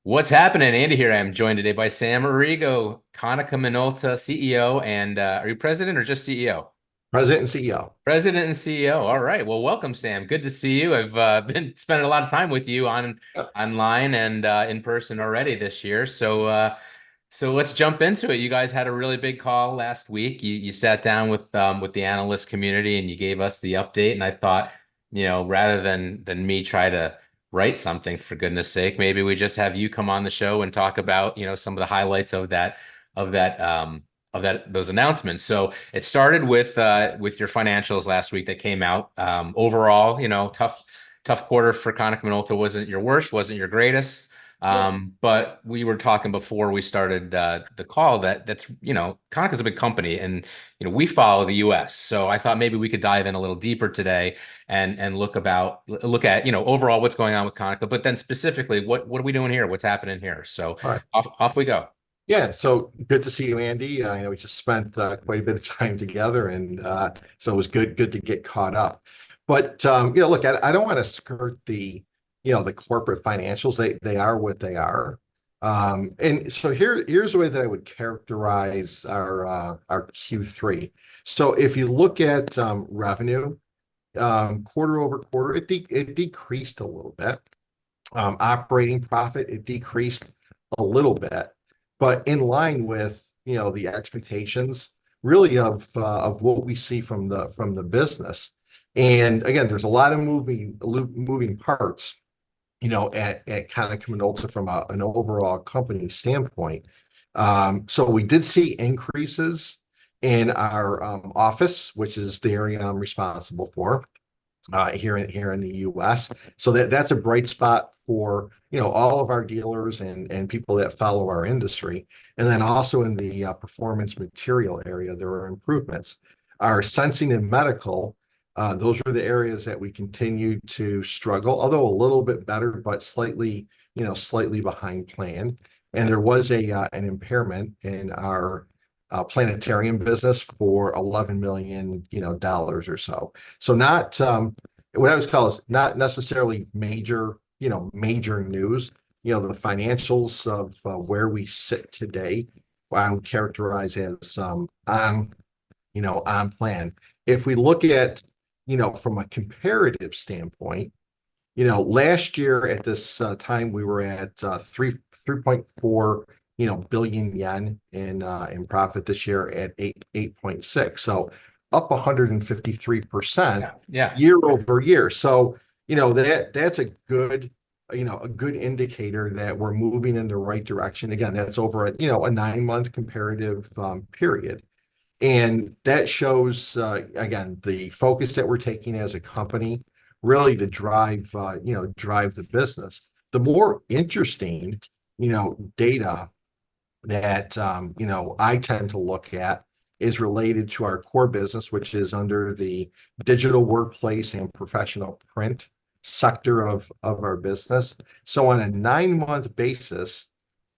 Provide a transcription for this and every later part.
What's happening? Andy here. I'm joined today by Sam Errigo, Konica Minolta CEO, and are you president or just CEO? President and CEO. President and CEO. All right. Well, welcome, Sam. Good to see you. I've been spending a lot of time with you Yep. online and in person already this year. So let's jump into it. You guys had a really big call last week. You sat down with the analyst community and you gave us the update. And I thought, rather than me try to write something, for goodness sake, maybe we just have you come on the show and talk about, some of the highlights of that those announcements. So it started with your financials last week that came out. Overall, tough quarter for Konica Minolta. Wasn't your worst, wasn't your greatest. Yep. But we were talking before we started the call that's Konica's a big company, and we follow the U.S. So I thought maybe we could dive in a little deeper today and look at overall what's going on with Konica, but then specifically what are we doing here? What's happening here? So All right. off we go. Yeah. So good to see you, Andy. We just spent quite a bit of time together, and so it was good to get caught up. But look, I don't want to skirt the corporate financials. They are what they are. And so here's the way that I would characterize our Q3. So if you look at revenue, quarter over quarter, it decreased a little bit. Operating profit, it decreased a little bit, but in line with, the expectations really of what we see from the business. And again, there's a lot of moving parts, at Konica Minolta from an overall company standpoint. So we did see increases in our office, which is the area I'm responsible for here in the U.S. So that's a bright spot for all of our dealers and people that follow our industry. And then also in the performance material area, there are improvements. Our sensing and medical, those are the areas that we continue to struggle, although a little bit better, but slightly behind plan. And there was an impairment in our planetarium business for $11 million, dollars or so. So not what I would call is not necessarily major news. The financials of where we sit today, I would characterize as on plan. If we look at, from a comparative standpoint, last year at this time we were at 3.4 billion yen in profit. This year at 8.6, so up 153% Yeah, yeah. year over year. So that's a good indicator that we're moving in the right direction. Again, that's over a 9-month comparative period. And that shows, again, the focus that we're taking as a company, really to drive the business. The more interesting, data that, I tend to look at is related to our core business, which is under the digital workplace and professional print sector of our business. So on a 9-month basis,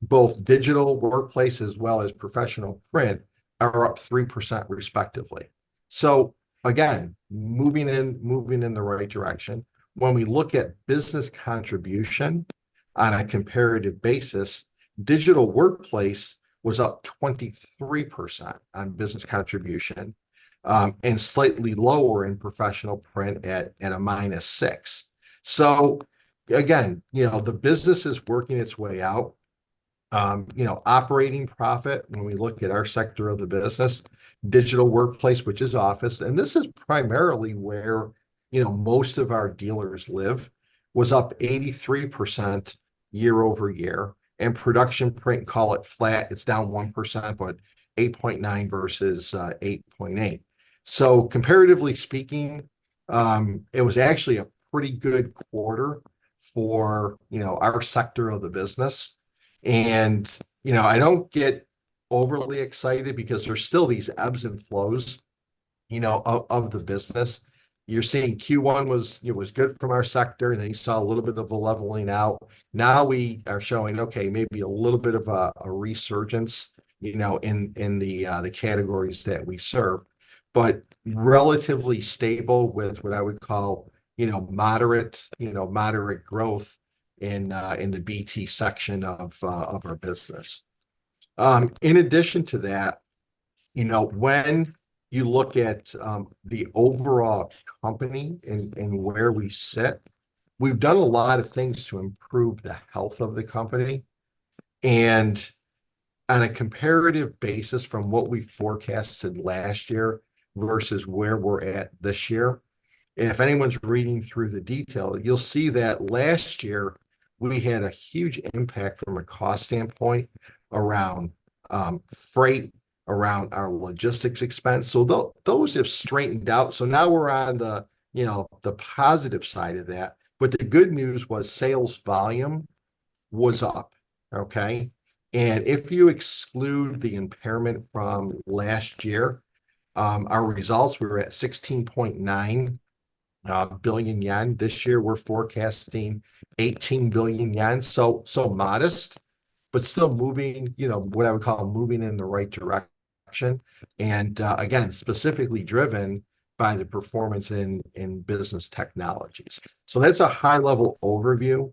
both digital workplace as well as professional print are up 3% respectively. So again, moving in the right direction. When we look at business contribution on a comparative basis, digital workplace was up 23% on business contribution, and slightly lower in professional print at a -6. So again, the business is working its way out. Operating profit, when we look at our sector of the business, digital workplace, which is office, and this is primarily where, most of our dealers live, was up 83% year over year. And production print, call it flat, it's down 1%, but 8.9 versus 8.8. So comparatively speaking, it was actually a pretty good quarter for, our sector of the business. And, I don't get overly excited because there's still these ebbs and flows, of the business. You're seeing Q1 was good from our sector, and then you saw a little bit of a leveling out. Now we are showing, okay, maybe a little bit of a resurgence, in the categories that we serve, but relatively stable with what I would call, moderate growth in the BT section of our business. In addition to that, when you look at the overall company and where we sit, we've done a lot of things to improve the health of the company. And on a comparative basis from what we forecasted last year versus where we're at this year, if anyone's reading through the detail, you'll see that last year we had a huge impact from a cost standpoint around freight, around our logistics expense. So those have straightened out. So now we're on the positive side of that. But the good news was sales volume was up. Okay. And if you exclude the impairment from last year, our results were at 16.9 billion yen. This year we're forecasting 18 billion yen. So modest, but still moving, what I would call moving in the right direction. And again, specifically driven by the performance in business technologies. So that's a high level overview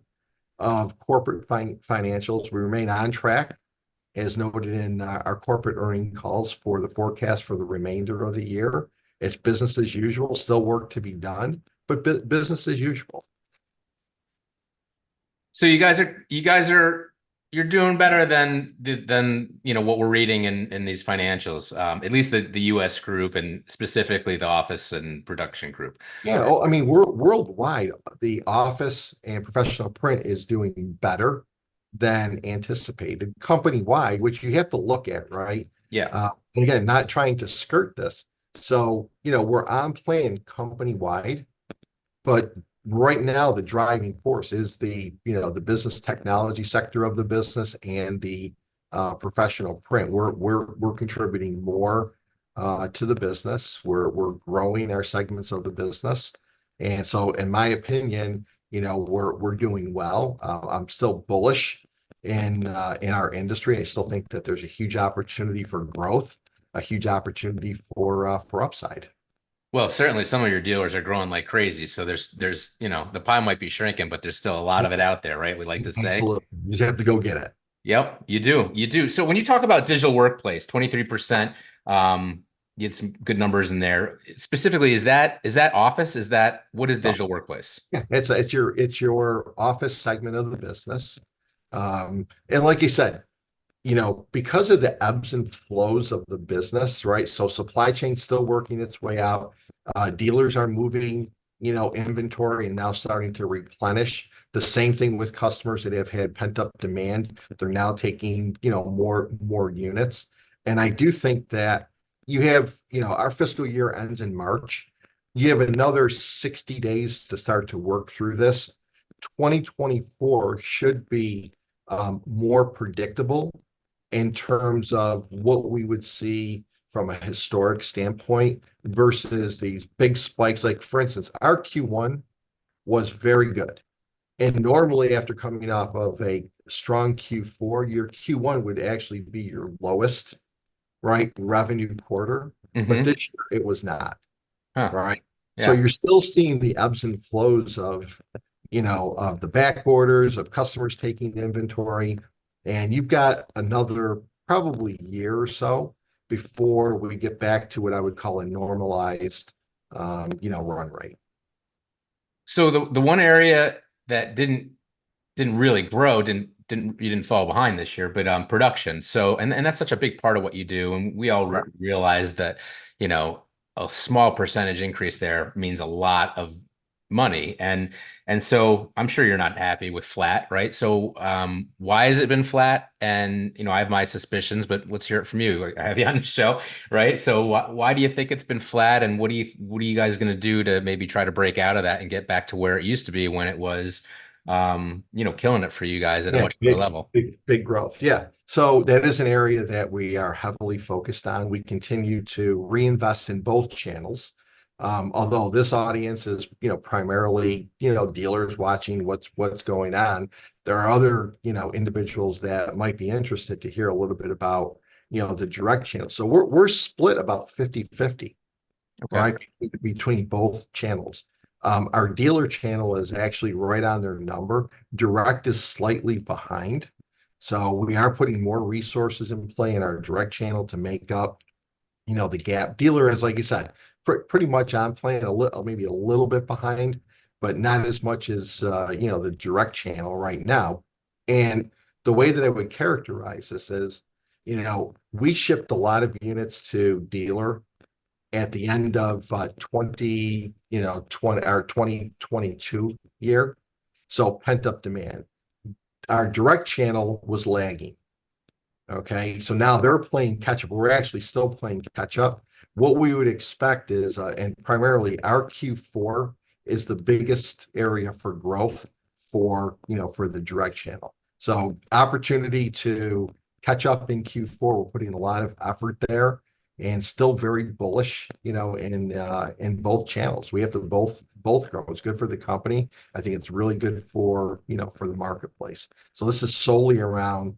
of corporate financials. We remain on track, as noted in our corporate earnings calls for the forecast for the remainder of the year. It's business as usual, still work to be done, but business as usual. So you're doing better than what we're reading in these financials, at least the US group and specifically the office and production group. Yeah, I mean, we're worldwide. The office and professional print is doing better than anticipated company-wide, which you have to look at, right? Yeah. And again, not trying to skirt this. So, we're on plan company-wide, but right now the driving force is the business technology sector of the business and the professional print. We're contributing more to the business. We're growing our segments of the business. And so in my opinion, we're doing well. I'm still bullish in our industry. I still think that there's a huge opportunity for growth, a huge opportunity for upside. Well, certainly some of your dealers are growing like crazy. So there's the pie might be shrinking, but there's still a lot of it out there, right? We like to say. Absolutely. You just have to go get it. Yep, you do. You do. So when you talk about digital workplace, 23%, you had some good numbers in there. Specifically, is that office? What is digital workplace? Yeah, it's your office segment of the business. And like you said, because of the ebbs and flows of the business, right? So supply chain still working its way out. Dealers are moving, inventory and now starting to replenish. The same thing with customers that have had pent-up demand. They're now taking, more units. And I do think that you have, our fiscal year ends in March. You have another 60 days to start to work through this. 2024 should be more predictable in terms of what we would see from a historic standpoint versus these big spikes. Like, for instance, our Q1 was very good. And normally after coming off of a strong Q4, your Q1 would actually be your lowest, right, revenue quarter. But this year it was not, Huh. right? So Yeah. you're still seeing the ebbs and flows of the back orders, of customers taking inventory. And you've got another probably year or so before we get back to what I would call a normalized, run rate. So the one area that didn't really grow, you didn't fall behind this year, but production. So and that's such a big part of what you do, and we all realize that a small percentage increase there means a lot of money, and so I'm sure you're not happy with flat, right? So why has it been flat? And I have my suspicions, but let's hear it from you. I have you on the show, right? So why do you think it's been flat, and what are you guys going to do to maybe try to break out of that and get back to where it used to be when it was killing it for you guys at a much better level? Big growth. Yeah. So that is an area that we are heavily focused on. We continue to reinvest in both channels. Although this audience is, primarily, dealers watching what's going on, there are other, individuals that might be interested to hear a little bit about, the direct channel. So we're split about 50-50, Okay. right, between both channels. Our dealer channel is actually right on their number. Direct is slightly behind. So we are putting more resources in play in our direct channel to make up, the gap. Dealer is, like you said, pretty much on plan, maybe a little bit behind, but not as much as, the direct channel right now. And the way that I would characterize this is, we shipped a lot of units to dealer at the end of 2022 year. So pent-up demand. Our direct channel was lagging. Okay, so now they're playing catch up. We're actually still playing catch up. What we would expect is, and primarily our Q4 is the biggest area for growth for the direct channel. So opportunity to catch up in Q4. We're putting a lot of effort there, and still very bullish, in both channels. We have to both grow. It's good for the company. I think it's really good for the marketplace. So this is solely around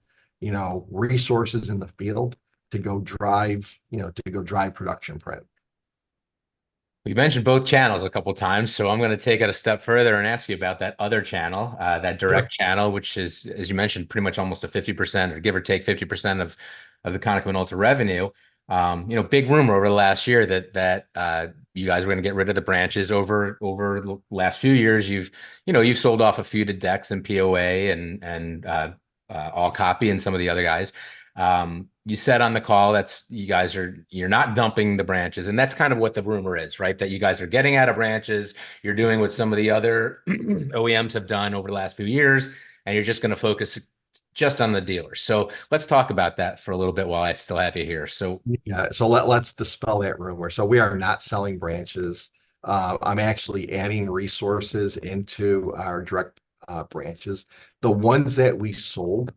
resources in the field to go drive production print. You mentioned both channels a couple of times, so I'm going to take it a step further and ask you about that other channel, that direct channel, which is, as you mentioned, pretty much almost a 50% or give or take 50% of the Konica Minolta revenue. Big rumor over the last year that you guys were going to get rid of the branches over the last few years. You've sold off a few to Dex and POA and All Copy and some of the other guys. You said on the call you're not dumping the branches, and that's kind of what the rumor is, right? That you guys are getting out of branches. You're doing what some of the other OEMs have done over the last few years, and you're just going to focus just on the dealers. So let's talk about that for a little bit while I still have you here. So yeah, so let's dispel that rumor. So we are not selling branches. I'm actually adding resources into our direct branches. The ones that we sold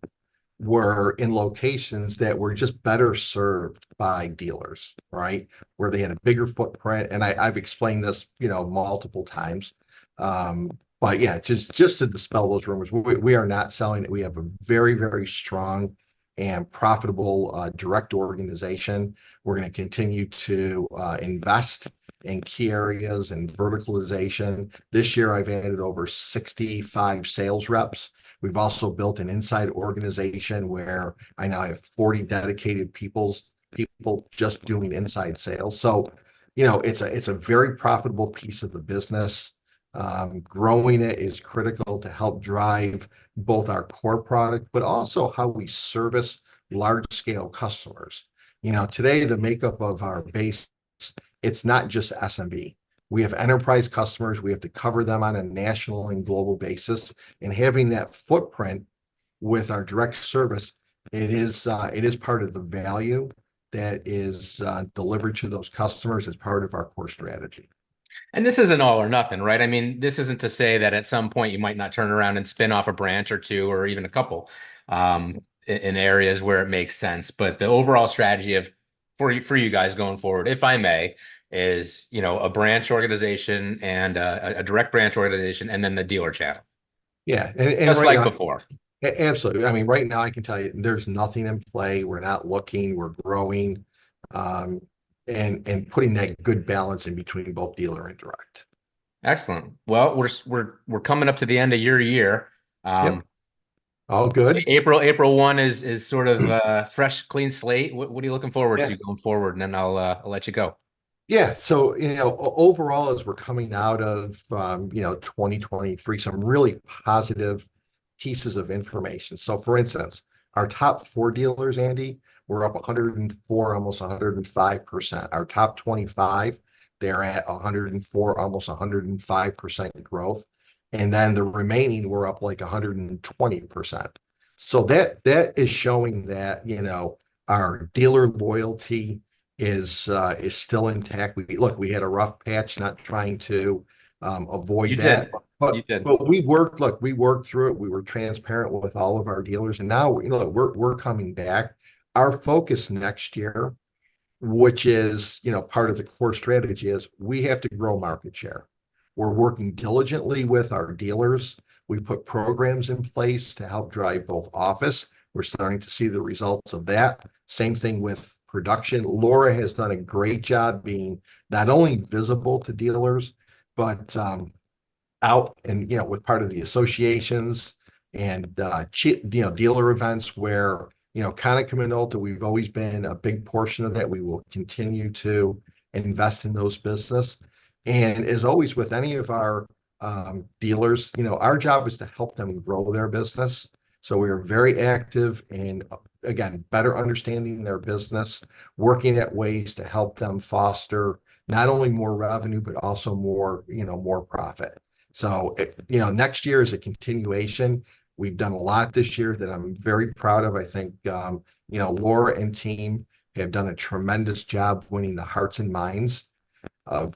were in locations that were just better served by dealers, right? Where they had a bigger footprint. And I've explained this, multiple times. But yeah, just to dispel those rumors, we are not selling it. We have a very, very strong and profitable direct organization. We're going to continue to invest in key areas and verticalization. This year, I've added over 65 sales reps. We've also built an inside organization where I now have 40 dedicated people just doing inside sales. So, it's a very profitable piece of the business. Growing it is critical to help drive both our core product, but also how we service large scale customers. Today, the makeup of our base, it's not just SMB. We have enterprise customers. We have to cover them on a national and global basis. And having that footprint with our direct service, it is part of the value that is delivered to those customers as part of our core strategy. And this isn't all or nothing, right? I mean, this isn't to say that at some point you might not turn around and spin off a branch or two or even a couple in areas where it makes sense. But the overall strategy for you guys going forward, if I may, is a branch organization and a direct branch organization, and then the dealer channel. Yeah, and Just right like now, before. absolutely. I mean, right now I can tell you there's nothing in play. We're not looking. We're growing, and putting that good balance in between both dealer and direct. Excellent. Well, we're coming up to the end of your year. Yep. All good. April 1 is sort of fresh, clean slate. What are you looking forward Yeah. to going forward? And then I'll let you go. Yeah. So, overall, as we're coming out of, 2023, some really positive pieces of information. So, for instance, our top 4 dealers, Andy, we're up 104, almost 105%. Our top 25, they're at 104, almost 105% growth. And then the remaining, we're up like 120%. So that is showing that, our dealer loyalty is still intact. We had a rough patch, not trying to avoid You that, did. but You did. we worked through it. We were transparent with all of our dealers, and now we're coming back. Our focus next year, which is part of the core strategy, is we have to grow market share. We're working diligently with our dealers. We put programs in place to help drive both office. We're starting to see the results of that. Same thing with production. Laura has done a great job being not only visible to dealers, but out and, with part of the associations and, dealer events where, Konica Minolta, we've always been a big portion of that. We will continue to invest in those business. And as always, with any of our dealers, our job is to help them grow their business. So we are very active in, again, better understanding their business, working at ways to help them foster not only more revenue, but also more profit. So, next year is a continuation. We've done a lot this year that I'm very proud of. I think, Laura and team have done a tremendous job winning the hearts and minds of,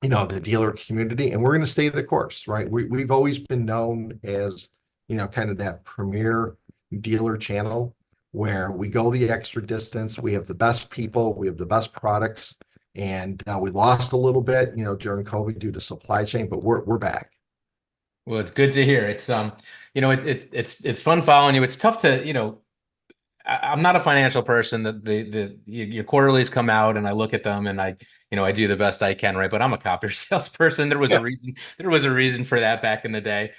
the dealer community, and we're going to stay the course, right? We've always been known as, kind of that premier dealer channel where we go the extra distance. We have the best people, we have the best products, and we lost a little bit, during COVID due to supply chain, but we're back. Well, it's good to hear. It's fun following you. It's tough to, I'm not a financial person. Your quarterlies come out and I look at them and I do the best I can, right? But I'm a copier salesperson. There was a Yeah. reason. There was a reason for that back in the day.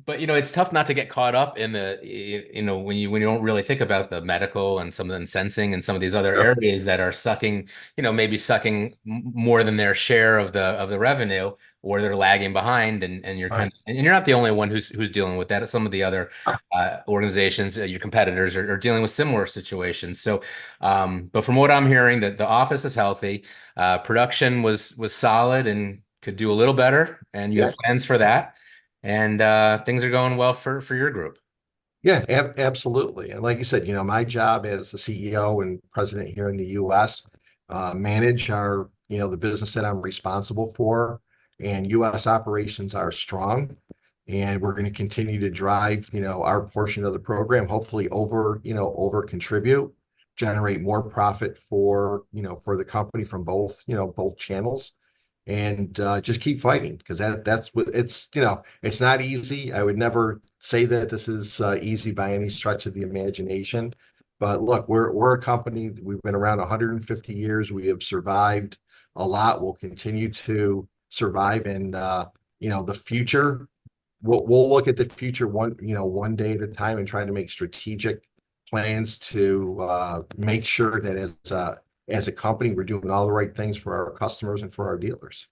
But it's tough not to get caught up in when you don't really think about the medical and some of the sensing and some of these other Sure. areas that are sucking, maybe sucking more than their share of the revenue, or they're lagging behind, and you're Right. and you're not the only one who's dealing with that. Some of the other organizations, your competitors are dealing with similar situations. So, but from what I'm hearing, that the office is healthy, production was solid and could do a little better, and you Yeah. have plans for that, and things are going well for your group. Yeah, absolutely. And like you said, my job as the CEO and president here in the US, manage the business that I'm responsible for. And US operations are strong. And we're going to continue to drive, our portion of the program, hopefully over contribute, generate more profit for the company from both channels. And just keep fighting, because that's what it's not easy. I would never say that this is easy by any stretch of the imagination. But look, we're a company. We've been around 150 years. We have survived a lot. We'll continue to survive. And the future, we'll look at the future one day at a time and try to make strategic plans to make sure that as a company, we're doing all the right things for our customers and for our dealers.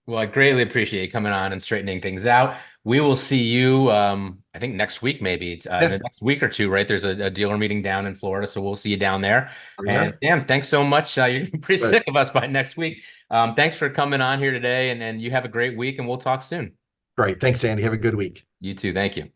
Well, I greatly appreciate you coming on and straightening things out. We will see you, I think next week, maybe in Yeah, the next week or two, right? There's a dealer meeting down in Florida, so we'll see you down there. we And are. Sam, thanks so much. You're gonna be pretty But sick of us by next week. Thanks for coming on here today, and you have a great week, and we'll talk soon. great. Thanks, Andy. Have a good week. You too. Thank you.